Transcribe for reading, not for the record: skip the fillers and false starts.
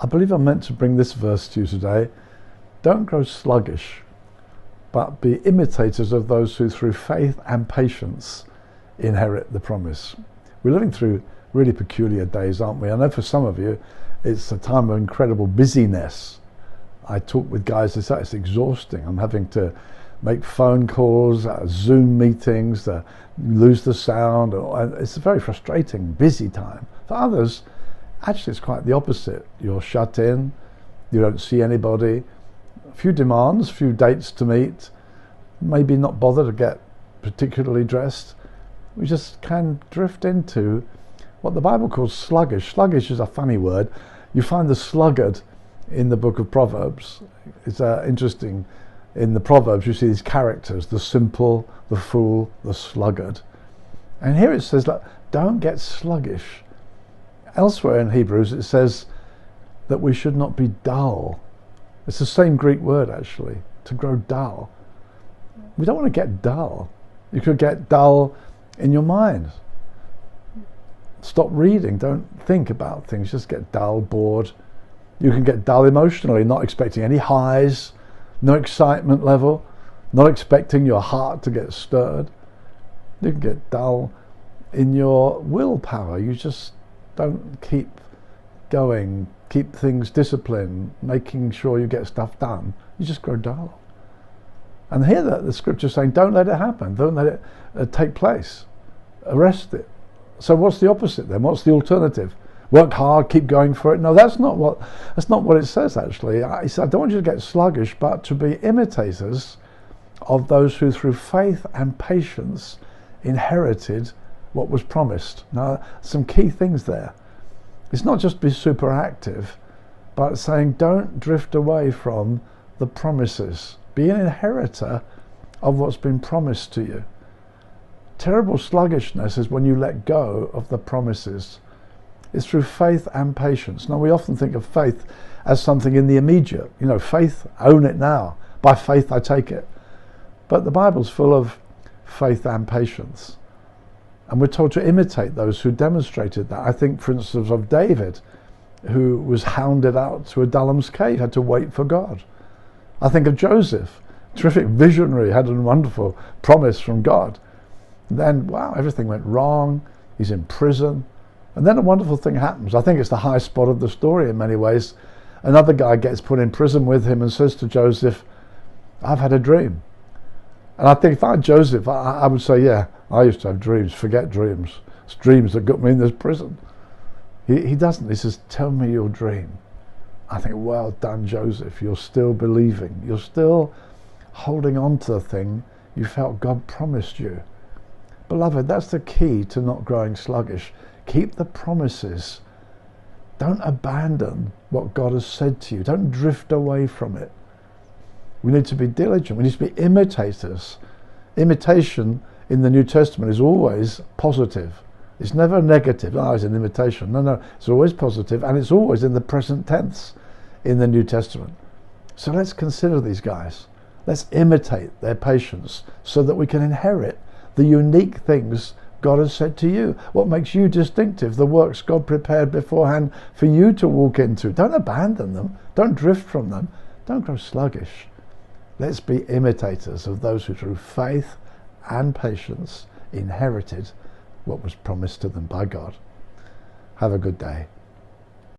I believe I'm meant to bring this verse to you today. Don't grow sluggish, but be imitators of those who through faith and patience inherit the promise. We're living through really peculiar days, aren't we? I know for some of you it's a time of incredible busyness. I talk with guys, they say it's exhausting. I'm having to make phone calls, Zoom meetings, lose the sound. It's a very frustrating, busy time. For others, actually it's quite the opposite. You're shut in, you don't see anybody, a few demands, a few dates to meet, maybe not bother to get particularly dressed. We just can drift into what the Bible calls sluggish. Sluggish is a funny word. You find the sluggard in the book of Proverbs. It's interesting. In the Proverbs you see these characters, the simple, the fool, the sluggard. And here it says, like, don't get sluggish. Elsewhere in Hebrews it says that we should not be dull. It's the same Greek word actually, to grow dull. We don't want to get dull. You could get dull in your mind. Stop reading, don't think about things, just get dull, bored. You can get dull emotionally, not expecting any highs, no excitement level, not expecting your heart to get stirred. You can get dull in your willpower. You just don't keep going, keep things disciplined, making sure you get stuff done. You just grow dull. And here the scripture is saying, don't let it happen, don't let it take place, arrest it. So what's the opposite then? What's the alternative? Work hard, keep going for it? No, that's not what it says actually. I don't want you to get sluggish, but to be imitators of those who through faith and patience inherited what was promised. Now, some key things there. It's not just be super active, but saying don't drift away from the promises. Be an inheritor of what's been promised to you. Terrible sluggishness is when you let go of the promises. It's through faith and patience. Now, we often think of faith as something in the immediate. You know, faith, own it now. By faith I take it. But the Bible's full of faith and patience. And we're told to imitate those who demonstrated that. I think, for instance, of David, who was hounded out to Adullam's cave, had to wait for God. I think of Joseph, terrific visionary, had a wonderful promise from God. Then, wow, everything went wrong. He's in prison. And then a wonderful thing happens. I think it's the high spot of the story in many ways. Another guy gets put in prison with him and says to Joseph, I've had a dream. And I think if I had Joseph, I would say, yeah, I used to have dreams. Forget dreams. It's dreams that got me in this prison. He doesn't. He says, tell me your dream. I think, well done, Joseph. You're still believing. You're still holding on to the thing you felt God promised you. Beloved, that's the key to not growing sluggish. Keep the promises. Don't abandon what God has said to you. Don't drift away from it. We need to be diligent. We need to be imitators. Imitation in the New Testament is always positive. It's never negative. Oh, it's an imitation. No, it's always positive, and it's always in the present tense in the New Testament. So let's consider these guys. Let's imitate their patience so that we can inherit the unique things God has said to you. What makes you distinctive, the works God prepared beforehand for you to walk into. Don't abandon them. Don't drift from them. Don't grow sluggish. Let's be imitators of those who through faith and patience inherited what was promised to them by God. Have a good day.